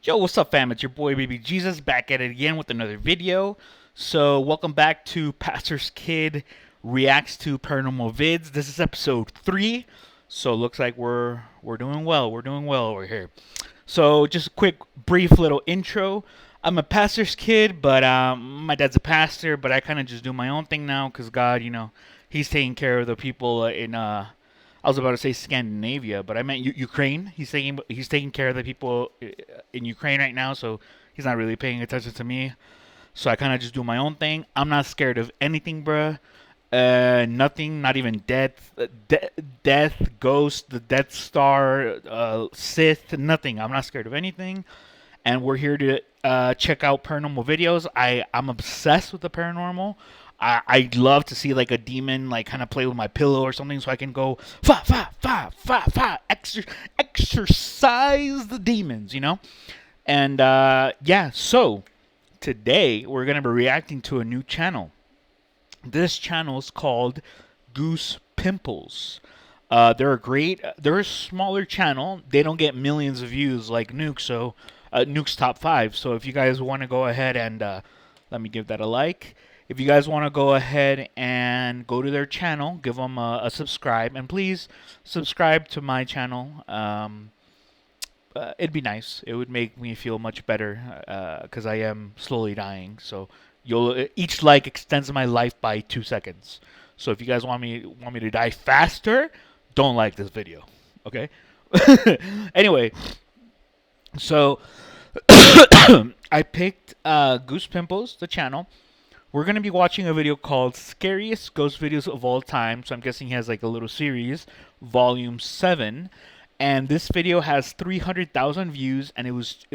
Yo, what's up, fam? It's your boy, Baby Jesus, back at it again with another video. So, welcome back to Pastor's Kid Reacts to Paranormal Vids. This is episode 3. So, looks like we're doing well. We're doing well over here. So, just a quick, brief little intro. I'm a pastor's kid, but my dad's a pastor, but I kind of just do my own thing now because God, He's taking care of the people in I was about to say Scandinavia, but I meant Ukraine. He's taking care of the people in Ukraine right now, so he's not really paying attention to me. So I kind of just do my own thing. I'm not scared of anything, bruh. Nothing, not even death, ghost, the Death Star, Sith, nothing. I'm not scared of anything. And we're here to check out paranormal videos. I'm obsessed with the paranormal. I'd love to see like a demon like kind of play with my pillow or something so I can go fa fa fa fa fa exercise the demons. And yeah, so today we're gonna be reacting to a new channel. This channel is called Goose Pimples. They're a smaller channel. They don't get millions of views like Nuke, so Nuke's top 5. So if you guys want to go ahead and let me give that a like. If you guys want to go ahead and go to their channel, give them a subscribe, and please subscribe to my channel. It'd be nice. It would make me feel much better because I am slowly dying. So each like extends my life by 2 seconds. So if you guys want me to die faster, don't like this video. Okay. Anyway, so I picked Goose Pimples, the channel. We're going to be watching a video called Scariest Ghost Videos of All Time. So I'm guessing he has like a little series, Volume 7. And this video has 300,000 views, and it was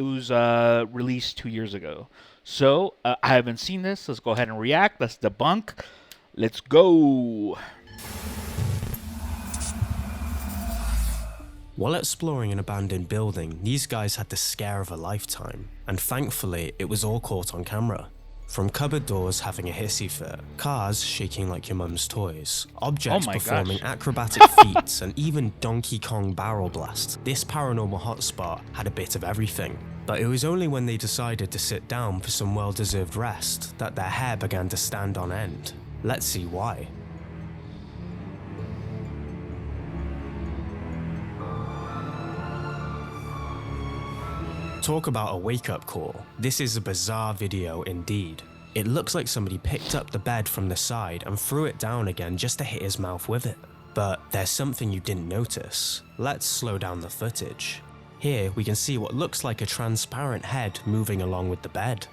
released 2 years ago. So I haven't seen this. Let's go ahead and react. Let's debunk. Let's go. While exploring an abandoned building, these guys had the scare of a lifetime. And thankfully, it was all caught on camera. From cupboard doors having a hissy fit, cars shaking like your mum's toys, objects performing acrobatic feats, and even Donkey Kong barrel blasts, this paranormal hotspot had a bit of everything. But it was only when they decided to sit down for some well-deserved rest that their hair began to stand on end. Let's see why. Talk about a wake-up call. This is a bizarre video indeed. It looks like somebody picked up the bed from the side and threw it down again just to hit his mouth with it. But there's something you didn't notice. Let's slow down the footage. Here we can see what looks like a transparent head moving along with the bed.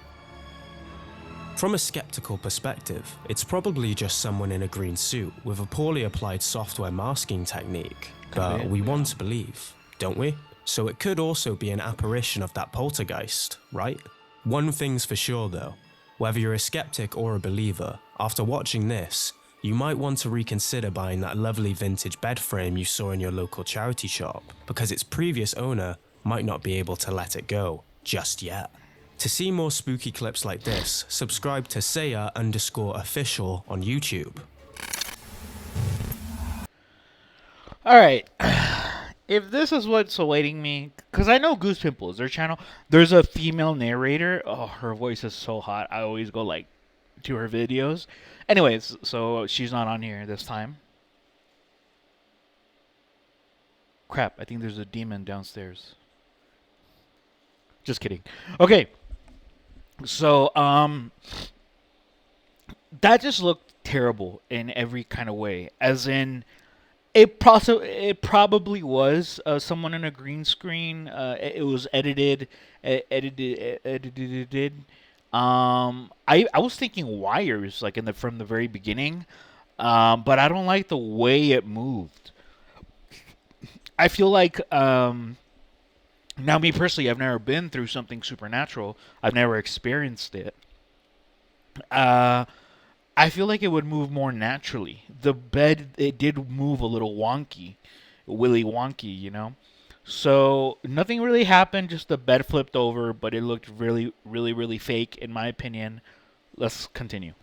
From a skeptical perspective, it's probably just someone in a green suit with a poorly applied software masking technique. But we want to believe, don't we? So it could also be an apparition of that poltergeist, right? One thing's for sure though, whether you're a skeptic or a believer, after watching this, you might want to reconsider buying that lovely vintage bed frame you saw in your local charity shop, because its previous owner might not be able to let it go just yet. To see more spooky clips like this, subscribe to Saya_official on YouTube. Alright. If this is what's awaiting me, because I know Goose Pimples, their channel, there's a female narrator. Oh, her voice is so hot. I always go like to her videos. Anyways, so she's not on here this time. Crap, I think there's a demon downstairs. Just kidding. Okay. So, that just looked terrible in every kind of way. As in, it probably was someone in a green screen. It was edited. I was thinking wires like from the very beginning, but I don't like the way it moved. I feel like now me personally, I've never been through something supernatural. I've never experienced it. I feel like it would move more naturally. The bed, it did move a little wonky, willy wonky. So nothing really happened, just the bed flipped over, but it looked really, really, really fake in my opinion. Let's continue.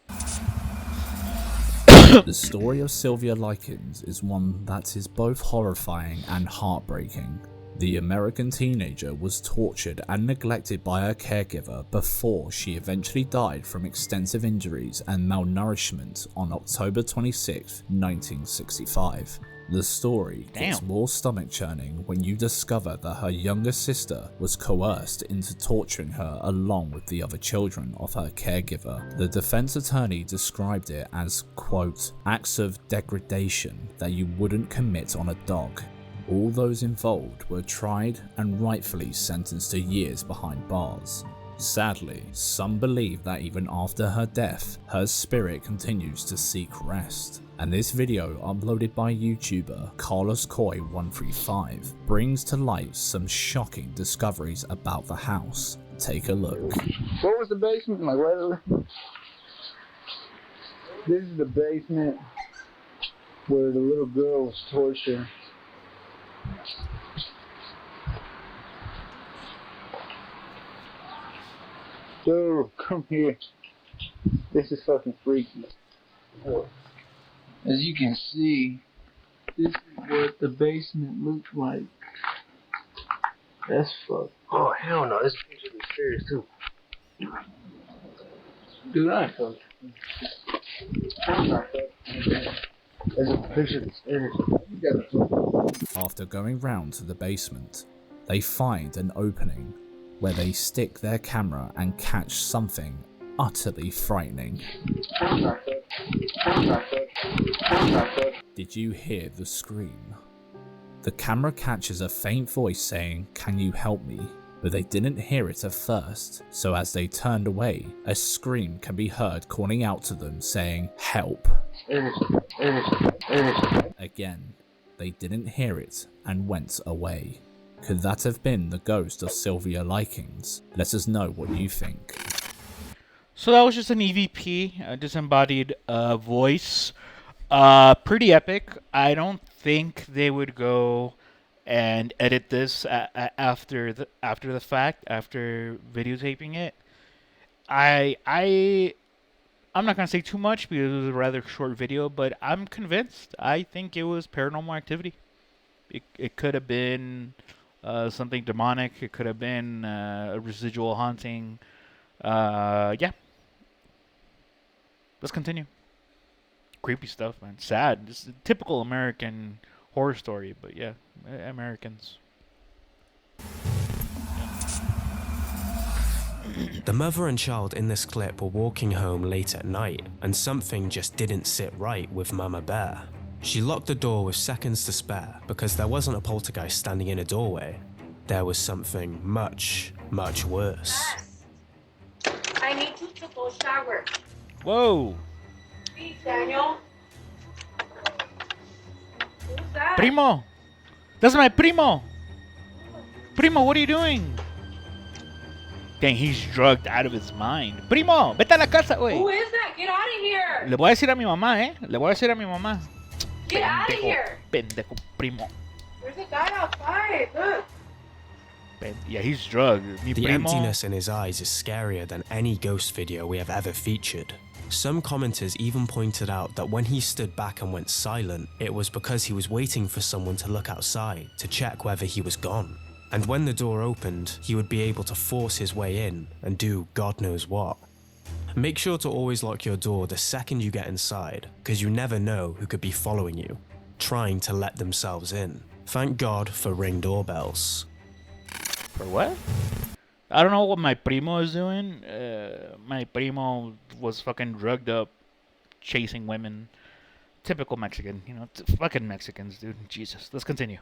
The story of Sylvia Likens is one that is both horrifying and heartbreaking. The American teenager was tortured and neglected by her caregiver before she eventually died from extensive injuries and malnourishment on October 26, 1965. The story gets more stomach-churning when you discover that her younger sister was coerced into torturing her along with the other children of her caregiver. The defense attorney described it as, quote, acts of degradation that you wouldn't commit on a dog. All those involved were tried and rightfully sentenced to years behind bars. Sadly, some believe that even after her death, her spirit continues to seek rest. And this video, uploaded by YouTuber Carlos Coy 135, brings to light some shocking discoveries about the house. Take a look. What was the basement? Like, where? This is the basement where the little girl was tortured. Dude, come here. This is fucking freaky. As you can see, this is what the basement looks like. That's fucked. Oh, hell no. This picture is serious, too. Dude, I ain't fucked. There's a picture that's serious. After going round to the basement, they find an opening where they stick their camera and catch something utterly frightening. Did you hear the scream? The camera catches a faint voice saying, "Can you help me?" But they didn't hear it at first, so as they turned away, a scream can be heard calling out to them saying, "Help." Again, they didn't hear it and went away. Could that have been the ghost of Sylvia Likings? Let us know what you think. So that was just an EVP, a disembodied voice. Pretty epic. I don't think they would go and edit this after the fact, after videotaping it. I'm not gonna say too much because it was a rather short video, but I'm convinced. I think it was paranormal activity. It could have been something demonic. It could have been a residual haunting. Yeah. Let's continue. Creepy stuff, man. Sad. This is a typical American horror story, but yeah, Americans. The mother and child in this clip were walking home late at night, and something just didn't sit right with Mama Bear. She locked the door with seconds to spare because there wasn't a poltergeist standing in a doorway. There was something much, much worse. I need you to go shower. Whoa! Please, Daniel. Who's that? Primo! That's my primo! Primo, what are you doing? Dang, he's drugged out of his mind. Primo, vete a la casa, güey. Who is that? Get out of here. Le voy a decir a mi mamá, Le voy a decir a mi mamá. Get out of here. Pendejo, primo. There's a guy outside. Look. Yeah, he's drugged. Mi The primo. emptiness in his eyes is scarier than any ghost video we have ever featured. Some commenters even pointed out that when he stood back and went silent, it was because he was waiting for someone to look outside to check whether he was gone. And when the door opened, he would be able to force his way in and do God knows what. Make sure to always lock your door the second you get inside, because you never know who could be following you, trying to let themselves in. Thank God for Ring doorbells. For what? I don't know what my primo is doing. My primo was fucking drugged up, chasing women. Typical Mexican, fucking Mexicans, dude. Jesus. Let's continue.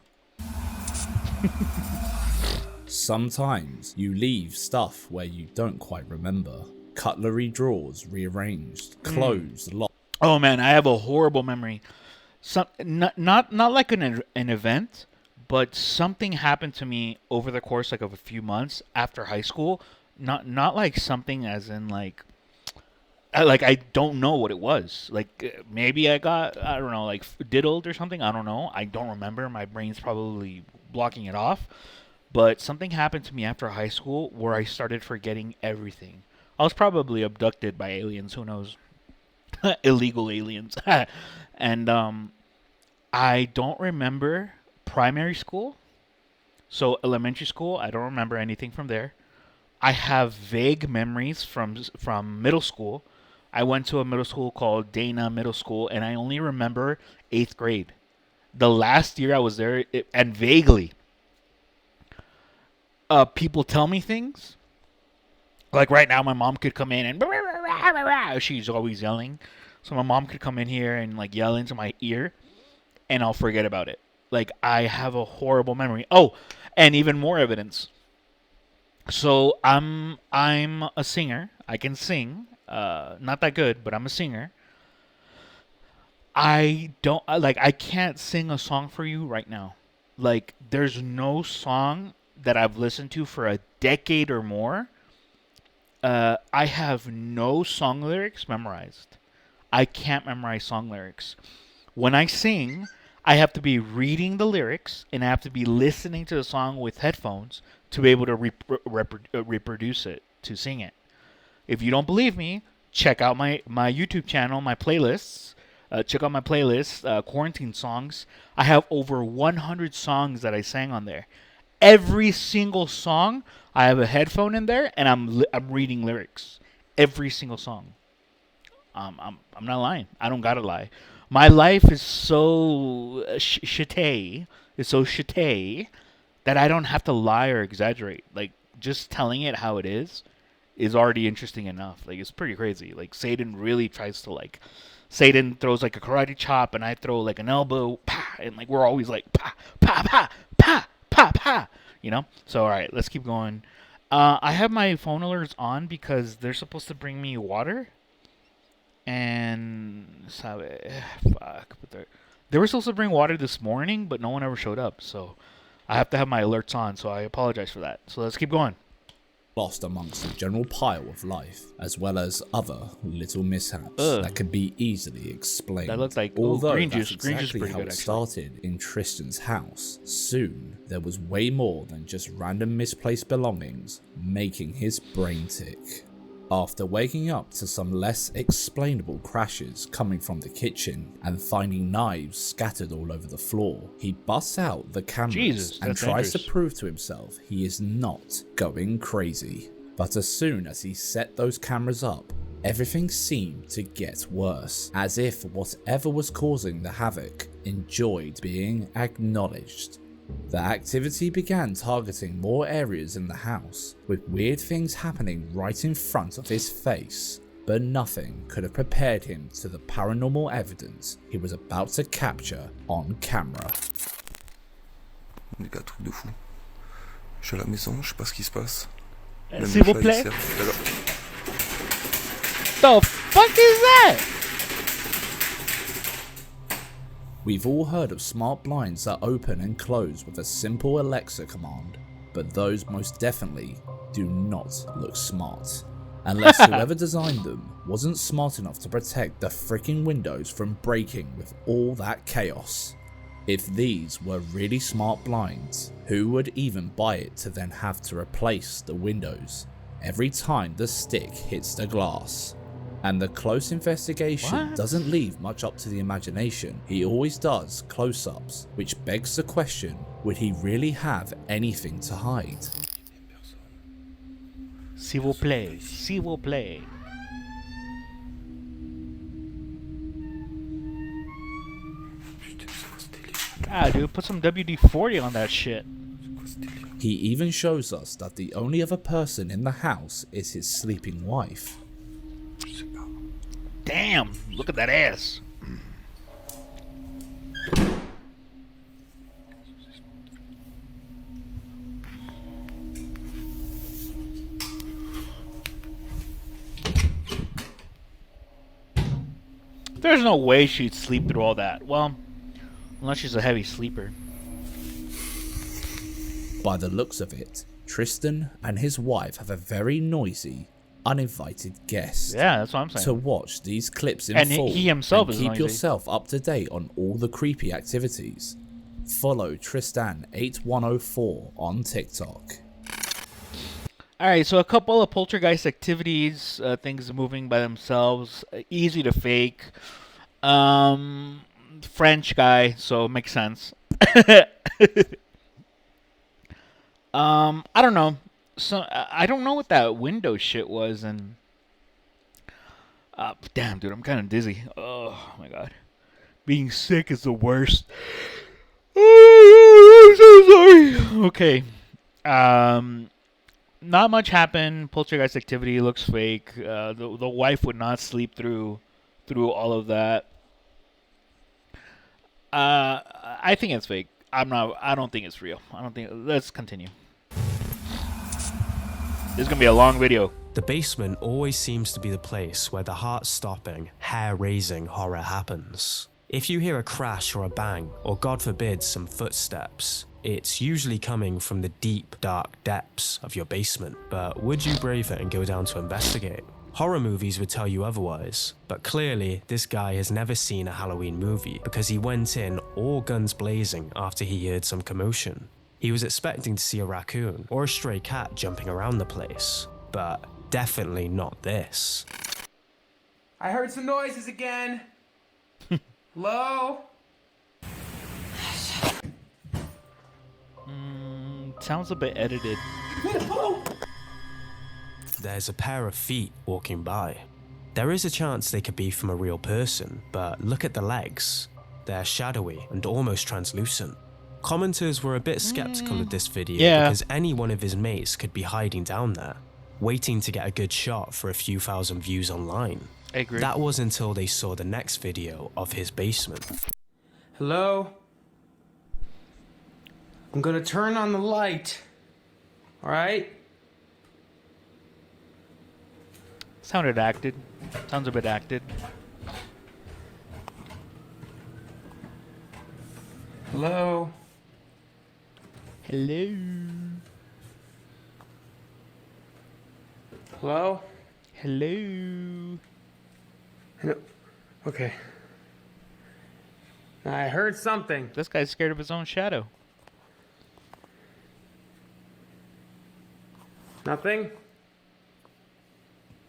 Sometimes you leave stuff where you don't quite remember. Cutlery drawers rearranged, clothes locked. Oh man, I have a horrible memory. Not like an event, but something happened to me over the course of a few months after high school. Not like something as in I don't know what it was. Maybe I got, I don't know, diddled or something. I don't know. I don't remember. My brain's probably blocking it off. But something happened to me after high school where I started forgetting everything. I was probably abducted by aliens. Who knows? Illegal aliens. And I don't remember primary school. So elementary school, I don't remember anything from there. I have vague memories from middle school. I went to a middle school called Dana Middle School, and I only remember 8th grade. The last year I was there, and vaguely, people tell me things. Like right now, my mom could come in and she's always yelling. So my mom could come in here and like yell into my ear, and I'll forget about it. Like I have a horrible memory. Oh, and even more evidence. So I'm a singer. I can sing. Not that good, but I'm a singer. I can't sing a song for you right now. Like there's no song that I've listened to for a decade or more. I have no song lyrics memorized. I can't memorize song lyrics. When I sing, I have to be reading the lyrics and I have to be listening to the song with headphones to be able to reproduce it, to sing it. If you don't believe me, check out my YouTube channel, my playlists. Check out my playlist, quarantine songs. I have over 100 songs that I sang on there. Every single song, I have a headphone in there, and I'm reading lyrics. Every single song. I'm not lying. I don't gotta lie. My life is so shitty, that I don't have to lie or exaggerate. Like just telling it how it is already interesting enough. Like it's pretty crazy. Like Satan really tries to like. Satan throws like a karate chop, and I throw like an elbow, pa, and like we're always like pa pa pa pa pa pa. You know. So all right, let's keep going. I have my phone alerts on because they're supposed to bring me water. And fuck, but they were supposed to bring water this morning, but no one ever showed up. So I have to have my alerts on. So I apologize for that. So let's keep going. Lost amongst the general pile of life, as well as other little mishaps that could be easily explained. That looked like although green that's juice. Green juice exactly pretty how good, it actually. started in Tristan's house. Soon, there was way more than just random misplaced belongings making his brain tick. After waking up to some less explainable crashes coming from the kitchen and finding knives scattered all over the floor, he busts out the cameras and tries to prove to himself he is not going crazy. But as soon as he set those cameras up, everything seemed to get worse, as if whatever was causing the havoc enjoyed being acknowledged. The activity began targeting more areas in the house, with weird things happening right in front of his face, but nothing could have prepared him to the paranormal evidence he was about to capture on camera. Des gars, truc de fou. Je suis à la maison, je sais pas ce qui se passe. S'il vous plaît. The fuck is that? We've all heard of smart blinds that open and close with a simple Alexa command, but those most definitely do not look smart. Unless whoever designed them wasn't smart enough to protect the freaking windows from breaking with all that chaos. If these were really smart blinds, who would even buy it to then have to replace the windows every time the stick hits the glass? And the close investigation doesn't leave much up to the imagination. He always does close-ups, which begs the question, would he really have anything to hide? S'il vous plaît, s'il vous plaît. Ah, dude, put some WD-40 on that shit. He even shows us that the only other person in the house is his sleeping wife. Damn, look at that ass. There's no way she'd sleep through all that. Well, unless she's a heavy sleeper. By the looks of it, Tristan and his wife have a very noisy, uninvited guest. Yeah, that's what I'm saying. To watch these clips in and full he himself and is keep noisy. yourself up to date on all the creepy activities, follow Tristan8104 on TikTok. Alright, so a couple of poltergeist activities, things moving by themselves, easy to fake. French guy, so makes sense. I don't know. So I don't know what that window shit was, and damn, dude, I'm kind of dizzy. Oh my god, being sick is the worst. Oh, I'm so sorry. Okay. Not much happened. Poltergeist activity looks fake. The wife would not sleep through all of that. I think it's fake. I don't think it's real. I don't think. Let's continue. This is gonna be a long video. The basement always seems to be the place where the heart-stopping, hair-raising horror happens. If you hear a crash or a bang, or God forbid some footsteps, it's usually coming from the deep, dark depths of your basement. But would you brave it and go down to investigate? Horror movies would tell you otherwise, but clearly this guy has never seen a Halloween movie because he went in all guns blazing after he heard some commotion. He was expecting to see a raccoon or a stray cat jumping around the place, but definitely not this. I heard some noises again. Hello? Sounds a bit edited. There's a pair of feet walking by. There is a chance they could be from a real person, but look at the legs. They're shadowy and almost translucent. Commenters were a bit skeptical of this video because any one of his mates could be hiding down there, waiting to get a good shot for a few thousand views online. I agree. That was until they saw the next video of his basement. Hello? I'm gonna turn on the light. Alright? Sounded acted. Sounds a bit acted. Hello? Hello. Hello? Hello. No. Okay. I heard something. This guy's scared of his own shadow. Nothing?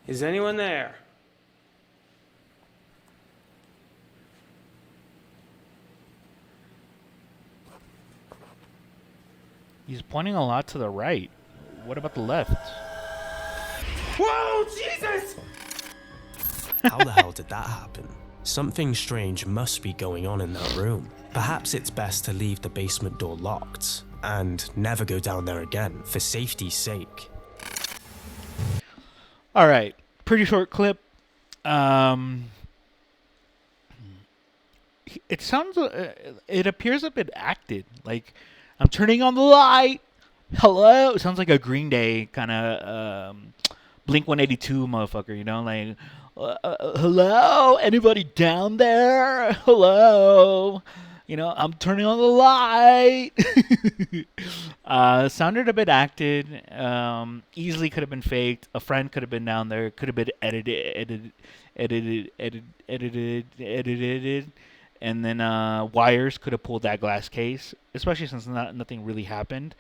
Is anyone there? He's pointing a lot to the right. What about the left? Whoa, Jesus! How the hell did that happen? Something strange must be going on in that room. Perhaps it's best to leave the basement door locked and never go down there again for safety's sake. All right, pretty short clip. It sounds. It appears a bit acted. Like I'm turning on the light. Hello. It sounds like a Green Day kind of Blink 182 motherfucker. You know, like hello, anybody down there? Hello. You know, I'm turning on the light. Sounded a bit acted. Easily could have been faked. A friend could have been down there. Could have been edited, and then wires could have pulled that glass case. Especially since nothing really happened.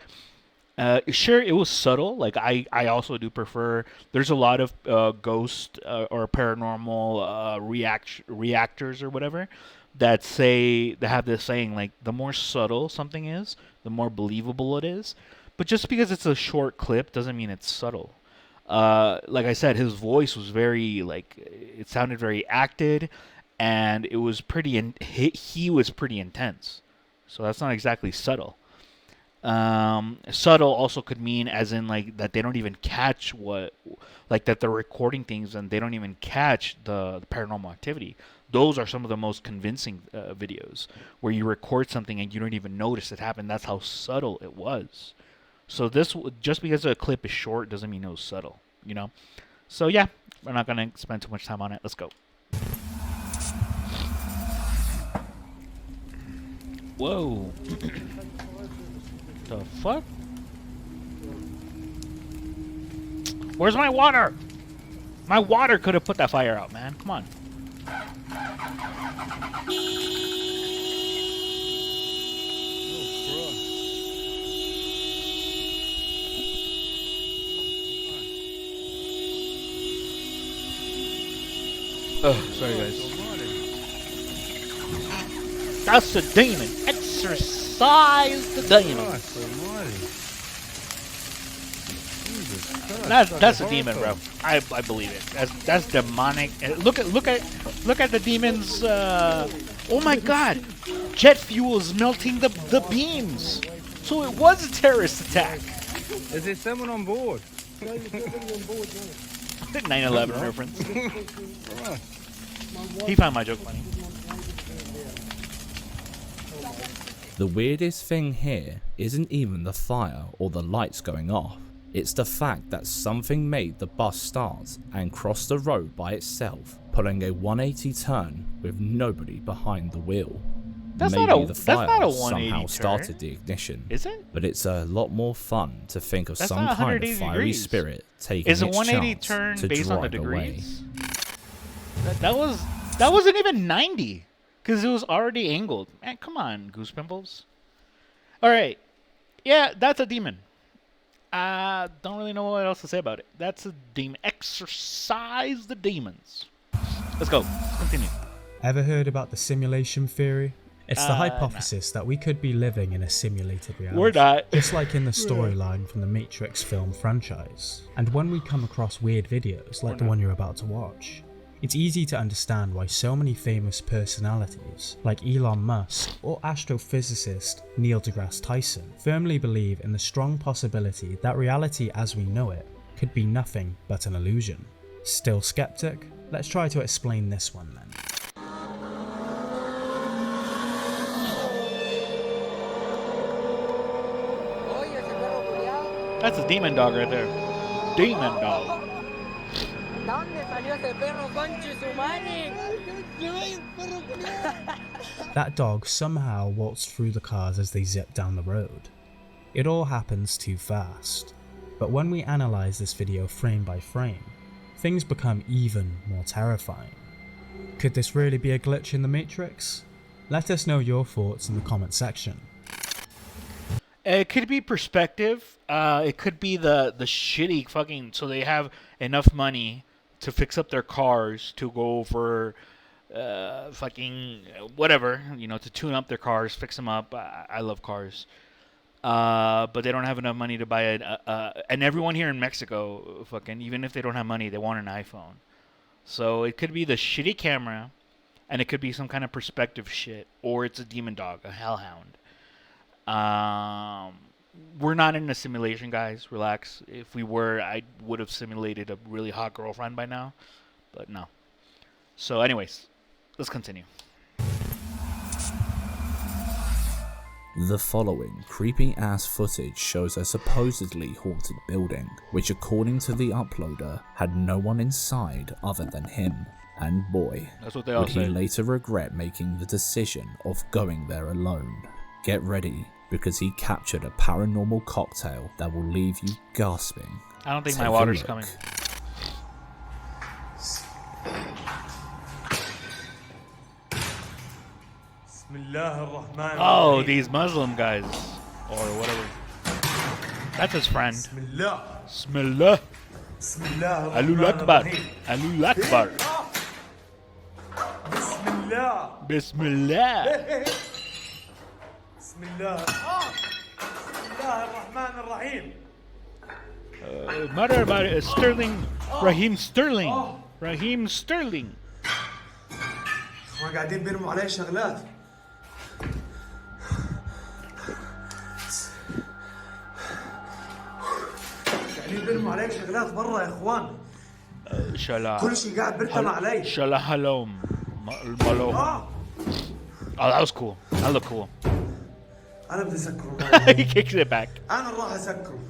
Sure, it was subtle. Like I also do prefer. There's a lot of ghost or paranormal reactors or whatever that have this saying like the more subtle something is, the more believable it is. But just because it's a short clip doesn't mean it's subtle. Like I said, his voice was very it sounded very acted, and it was pretty. He was pretty intense, so that's not exactly subtle. Subtle also could mean as in like that they don't even catch that they're recording things and they don't even catch the paranormal activity. Those are some of the most convincing videos where you record something and you don't even notice it happened. That's how subtle it was. So this, just because a clip is short doesn't mean it was subtle, you know? So yeah, we're not going to spend too much time on it. Let's go. Whoa. The fuck? Where's my water? My water could have put that fire out, man. Come on. Oh, sorry guys. That's the demon. Exercise the demon. That's a demon, bro. I believe it. That's demonic. Look at the demons. Oh my God, jet fuel is melting the beams. So it was a terrorist attack. Is there someone on board? 9/11 reference. He found my joke funny. The weirdest thing here isn't even the fire or the lights going off. It's the fact that something made the bus start and cross the road by itself, pulling a 180 turn with nobody behind the wheel. Maybe the fire somehow started the ignition. Is it? But it's a lot more fun to think of some kind of fiery spirit taking its chance 180 turn to based on the drive away. degrees? That wasn't even 90, because it was already angled. Man, come on, Goose Pimples. All right, yeah, that's a demon. Don't really know what else to say about it. That's a demon. Exorcise the demons. Let's go. Let's continue. Ever heard about the simulation theory? It's the hypothesis that we could be living in a simulated reality. We're not. Just like in the storyline from the Matrix film franchise. And when we come across weird videos like the one you're about to watch, it's easy to understand why so many famous personalities like Elon Musk or astrophysicist Neil deGrasse Tyson firmly believe in the strong possibility that reality as we know it could be nothing but an illusion. Still skeptic? Let's try to explain this one then. That's a demon dog right there. Demon dog. That dog somehow waltzed through the cars as they zipped down the road. It all happens too fast. But when we analyze this video frame by frame, things become even more terrifying. Could this really be a glitch in the Matrix? Let us know your thoughts in the comment section. It could be perspective. It could be the shitty fucking. So they have enough money to fix up their cars to go for fucking whatever, to tune up their cars, fix them up. I love cars, but they don't have enough money to buy it. And everyone here in Mexico, fucking, even if they don't have money, they want an iPhone. So it could be the shitty camera, and it could be some kind of perspective shit, or it's a demon dog, a hellhound. We're not in a simulation, guys. Relax. If we were, I would have simulated a really hot girlfriend by now, but no. So anyways, let's continue. The following creepy ass footage shows a supposedly haunted building, which according to the uploader had no one inside other than him. And boy, that's what they all would he said. later regret making the decision of going there alone. Get ready, because he captured a paranormal cocktail that will leave you gasping. I don't think Take my a water's look. coming. Oh, these Muslim guys, or whatever. That's his friend. Bismillah. Alul Akbar. Alul Akbar. Bismillah. Mother by Sterling. Raheem Sterling. Raheem Sterling. قاعدين بيرموا علي شغلات. قاعدين بيرموا علي شغلات برا يا اخوان. كل شيء قاعد بيرتم علي. Shalom. Malom. Oh, that was cool. That looked cool. أنا بدي أسكره. He kicks it back. أنا راح أسكره.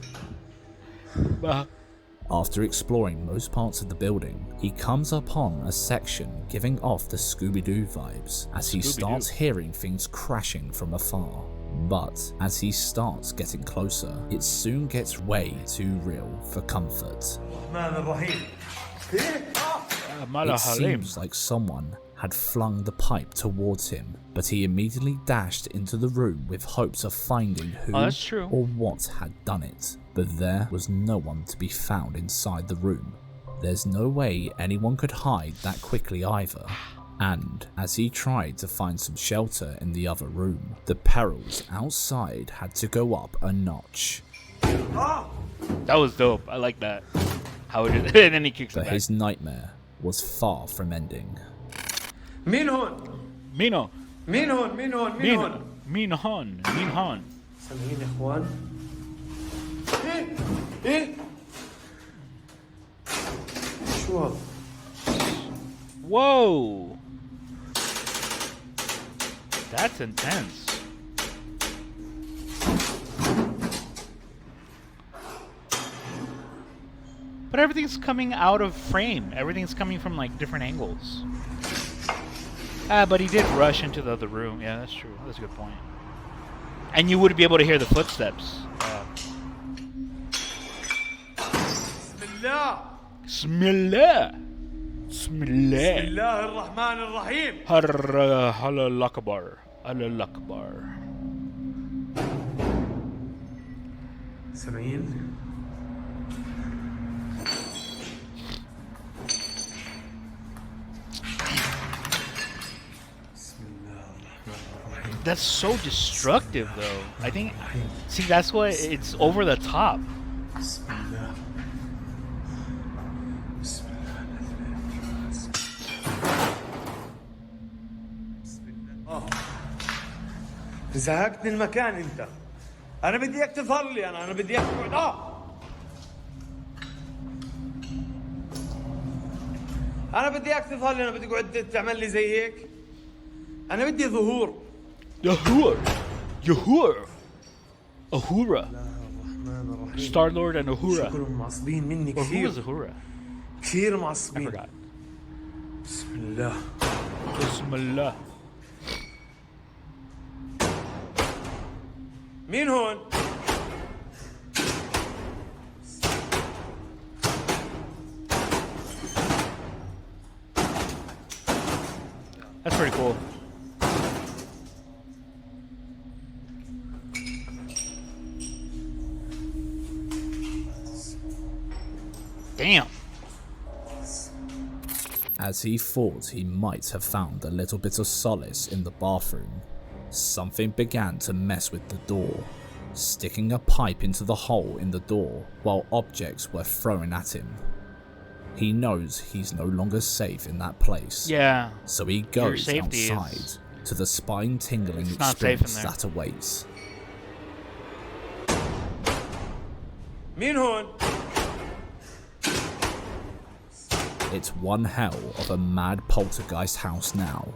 After exploring most parts of the building, he comes upon a section giving off the Scooby-Doo vibes as he starts hearing things crashing from afar. But as he starts getting closer, it soon gets way too real for comfort. It seems like someone had flung the pipe towards him, but he immediately dashed into the room with hopes of finding who or what had done it. But there was no one to be found inside the room. There's no way anyone could hide that quickly either. And as he tried to find some shelter in the other room, the perils outside had to go up a notch. That was dope. I like that. How would it? And then he kicks it But back. his nightmare was far from ending. مين هون؟ Mino. مين هون؟ مين هون؟ مين هون؟ Min hon. سامعين يا اخوان؟ ايه؟ ايه؟ شو هذا؟ Whoa. That's intense. But everything's coming out of frame. Everything's coming from like different angles. But he did rush into the other room. Yeah, that's true. That's a good point. And you would be able to hear the footsteps. بسم الله Bismillah. بسم Bismillah. الله الرحمن الرحيم Allah Akbar. Allah Akbar. سامعين؟ That's so destructive, though. I think. See, that's why it's over the top. بسم الله بسم الله زهقتني المكان انت. انا بدي اياك تظهر لي. انا بدي اياك تقعد. انا بدي اياك تظهر لي. انا بدي تقعد تعمل لي زي هيك. انا بدي ظهور. Yahur. Yahur. Ahura. الرحمن الرحيم. Star-Lord and Ahura. شكلهم معصبين مني Or who كثير. was Ahura? كثير I معصبين. forgot. بسم الله. Bismillah. مين هون؟ That's pretty cool. Damn. As he thought he might have found a little bit of solace in the bathroom, something began to mess with the door, sticking a pipe into the hole in the door while objects were thrown at him. He knows he's no longer safe in that place, Yeah. so he Your goes safety outside is- to the spine-tingling It's not safe in experience there. that awaits. مين هون؟ It's one hell of a mad poltergeist house now.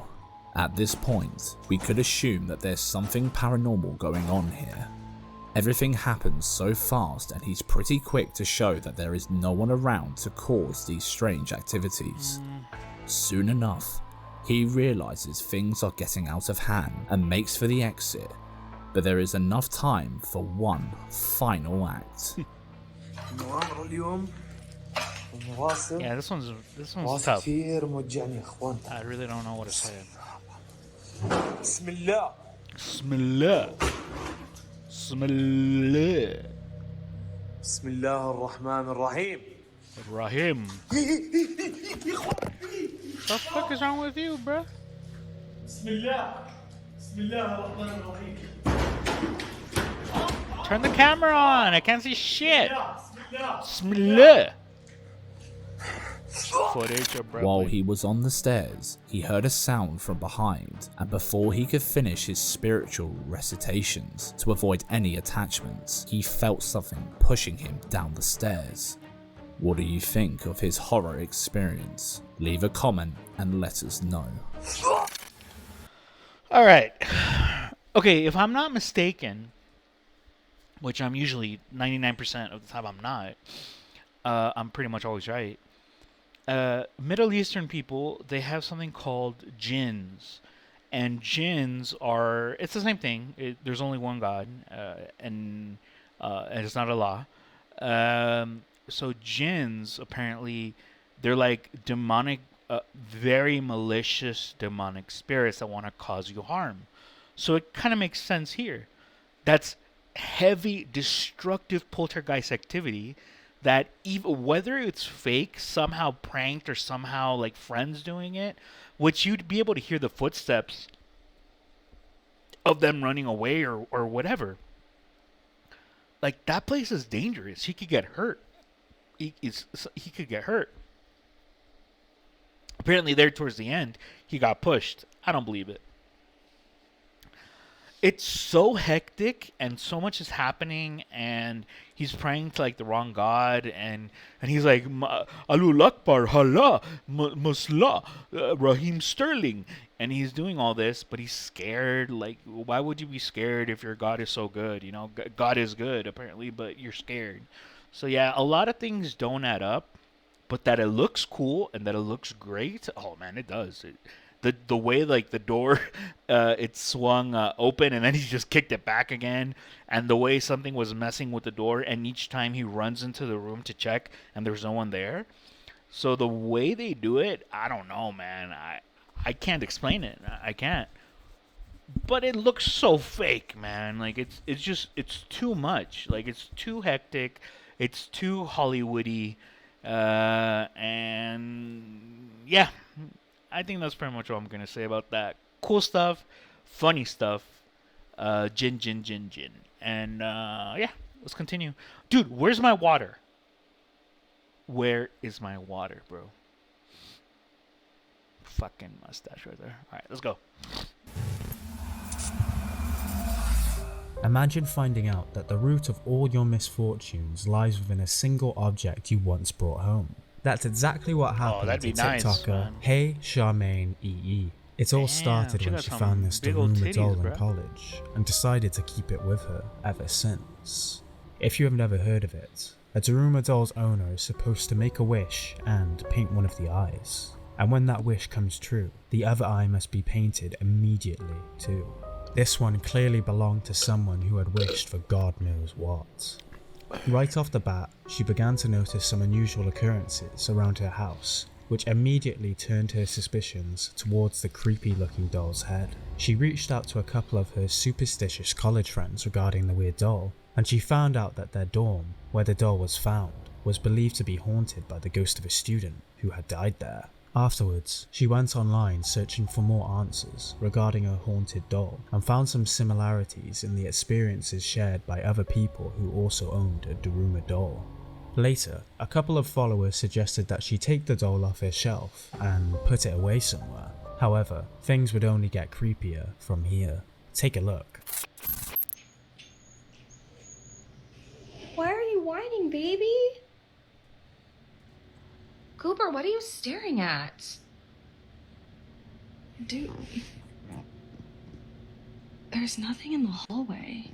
At this point, we could assume that there's something paranormal going on here. Everything happens so fast and he's pretty quick to show that there is no one around to cause these strange activities. Soon enough, he realizes things are getting out of hand and makes for the exit, but there is enough time for one final act. المؤامرة اليوم راسم. Yeah, this one's راسي tough. كثير موجعني يا اخوان. I really don't know what to say. بسم الله. Bismillah. Bismillah. بسم الله الرحمن الرحيم. Rahim. What the fuck is wrong with you, bro? بسم الله. بسم الله الرحمن الرحيم. Turn the camera on. I can't see shit. بسم الله. Bismillah. Footage of bro. While he was on the stairs, he heard a sound from behind, and before he could finish his spiritual recitations to avoid any attachments, he felt something pushing him down the stairs. What do you think of his horror experience? Leave a comment and let us know. All right. Okay, if I'm not mistaken, which I'm usually 99% of the time I'm not, I'm pretty much always right. Middle Eastern people, they have something called jinns. And jinns are, it's the same thing. There's only one God, and it's not Allah. So jinns, apparently, they're like demonic, very malicious demonic spirits that want to cause you harm. So it kind of makes sense here. That's heavy, destructive poltergeist activity that even whether it's fake, somehow pranked, or somehow like friends doing it, which you'd be able to hear the footsteps of them running away or whatever. Like, that place is dangerous. He could get hurt. he could get hurt. Apparently, there towards the end, he got pushed. I don't believe it. It's so hectic and so much is happening, and he's praying to like the wrong god, and he's like Alul Akbar, Allah, Musla, Raheem Sterling, and he's doing all this, but he's scared. Like, why would you be scared if your God is so good? You know, God is good apparently, but you're scared. So yeah, a lot of things don't add up, but that it looks cool and that it looks great. Oh man, it does. The way like the door it swung open and then he just kicked it back again, and the way something was messing with the door, and each time he runs into the room to check and there's no one there. So the way they do it, I don't know, man. I can't explain it. I can't. But it looks so fake, man. Like it's too much. Like it's too hectic. It's too Hollywoody. And yeah, I think that's pretty much all I'm gonna say about that. Cool stuff, funny stuff, gin, and yeah, let's continue. Dude, where's my water? Where is my water, bro? Fucking mustache right there. All right, let's go. Imagine finding out that the root of all your misfortunes lies within a single object you once brought home. That's exactly what happened to TikToker nice, Hey Charmaine EE. It all started when she found this Daruma doll in college and decided to keep it with her ever since. If you have never heard of it, a Daruma doll's owner is supposed to make a wish and paint one of the eyes. And when that wish comes true, the other eye must be painted immediately too. This one clearly belonged to someone who had wished for God knows what. Right off the bat, she began to notice some unusual occurrences around her house, which immediately turned her suspicions towards the creepy looking doll's head. She reached out to a couple of her superstitious college friends regarding the weird doll, and she found out that their dorm, where the doll was found, was believed to be haunted by the ghost of a student who had died there. Afterwards, she went online searching for more answers regarding her haunted doll and found some similarities in the experiences shared by other people who also owned a Daruma doll. Later, a couple of followers suggested that she take the doll off her shelf and put it away somewhere. However, things would only get creepier from here. Take a look. Why are you whining, baby? Cooper, what are you staring at? Dude, there's nothing in the hallway.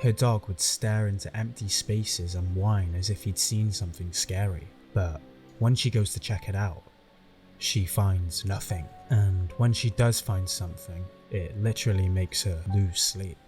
Her dog would stare into empty spaces and whine as if he'd seen something scary. But when she goes to check it out, she finds nothing. And when she does find something, it literally makes her lose sleep.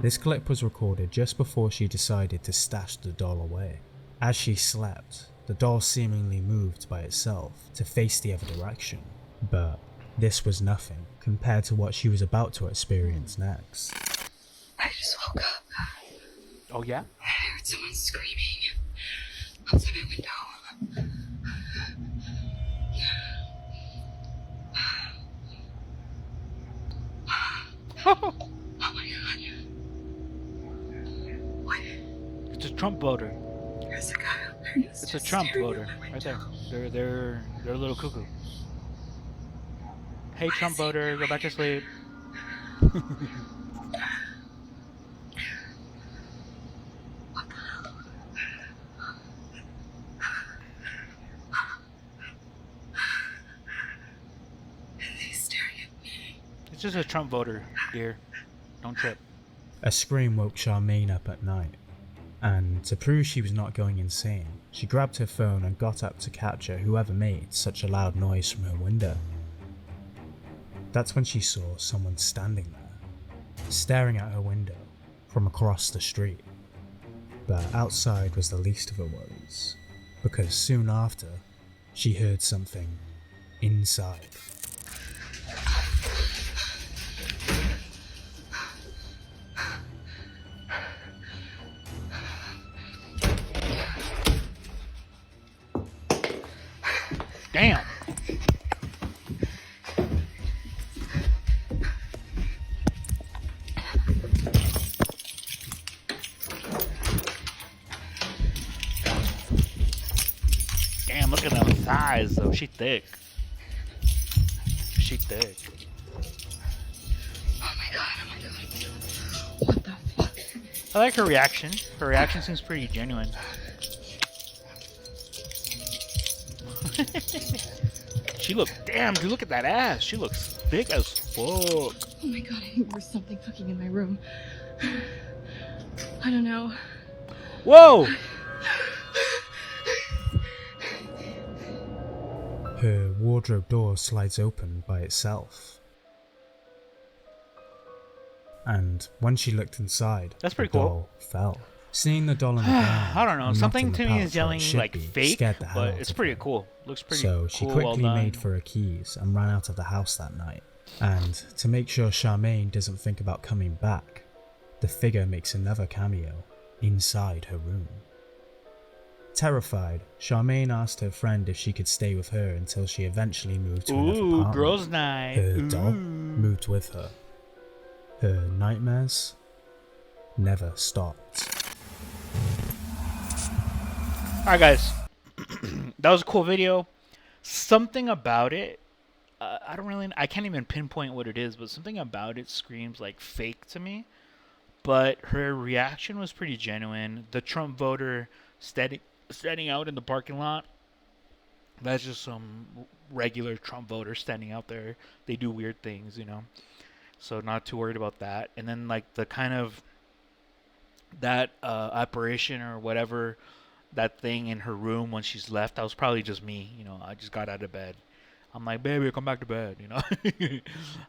This clip was recorded just before she decided to stash the doll away. As she slept, the doll seemingly moved by itself to face the other direction, but this was nothing compared to what she was about to experience next. I just woke up. Oh yeah? I heard someone screaming outside my window. Oh my god. What? It's a Trump voter. There's a guy out there. It's a Trump voter right there. They're a little cuckoo. Hey, Trump voter, go back to sleep. What the hell? He's staring at me. It's just a Trump voter, dear. Don't trip. A scream woke Charmaine up at night, and to prove she was not going insane, she grabbed her phone and got up to capture whoever made such a loud noise from her window. That's when she saw someone standing there, staring at her window, from across the street. But outside was the least of her worries, because soon after, she heard something inside. Damn. Damn, look at them thighs though. She thick. She thick. Oh my god. What the fuck? I like her reaction. Her reaction seems pretty genuine. She look, damn, dude, look at that ass. She looks thick as fuck. Oh my god, I think there's something fucking in my room. I don't know. Whoa! Her wardrobe door slides open by itself. And when she looked inside, That's pretty the cool. doll fell. Seeing the doll on the ground, I don't know. and not Something in the to me pouch is where it yelling should like be, fake, scared the hell but out it's of pretty her. cool. Looks pretty So she cool. quickly well made done. for her keys and ran out of the house that night. And to make sure Charmaine doesn't think about coming back, the figure makes another cameo inside her room. Terrified, Charmaine asked her friend if she could stay with her until she eventually moved to another Ooh, apartment. girls' night. Her Ooh. doll moved with her. Her nightmares never stopped. Alright, guys. That was a cool video. Something about it, I can't even pinpoint what it is, but something about it screams like fake to me. But her reaction was pretty genuine. The Trump voter standing out in the parking lot, that's just some regular Trump voter standing out there. They do weird things, you know. So not too worried about that. And then like the kind of that apparition or whatever, that thing in her room when she's left, that was probably just me. You know, I just got out of bed. I'm like, baby, come back to bed. You know,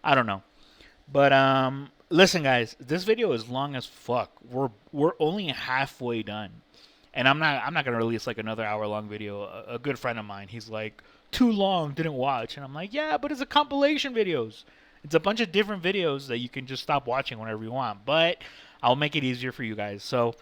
I don't know. But listen, guys, this video is long as fuck. We're only halfway done, and I'm not gonna release like another hour-long video. A good friend of mine, he's like, too long, didn't watch, and I'm like, yeah, but it's a compilation videos. It's a bunch of different videos that you can just stop watching whenever you want. But I'll make it easier for you guys. So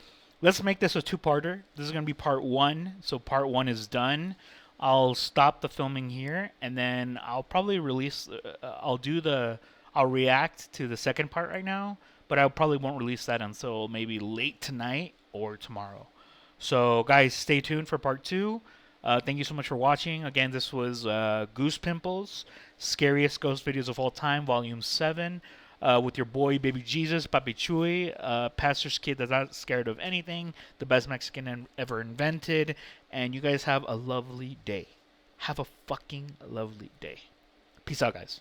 let's make this a two-parter. This is gonna be part one. So part one is done. I'll stop the filming here, and then I'll probably release. I'll react to the second part right now, but I probably won't release that until maybe late tonight or tomorrow. So, guys, stay tuned for part two. Thank you so much for watching. Again, this was Goose Pimples, Scariest Ghost Videos of All Time, Volume 7, with your boy, Baby Jesus, Papi Chuy, pastor's kid that's not scared of anything, the best Mexican ever invented, and you guys have a lovely day. Have a fucking lovely day. Peace out, guys.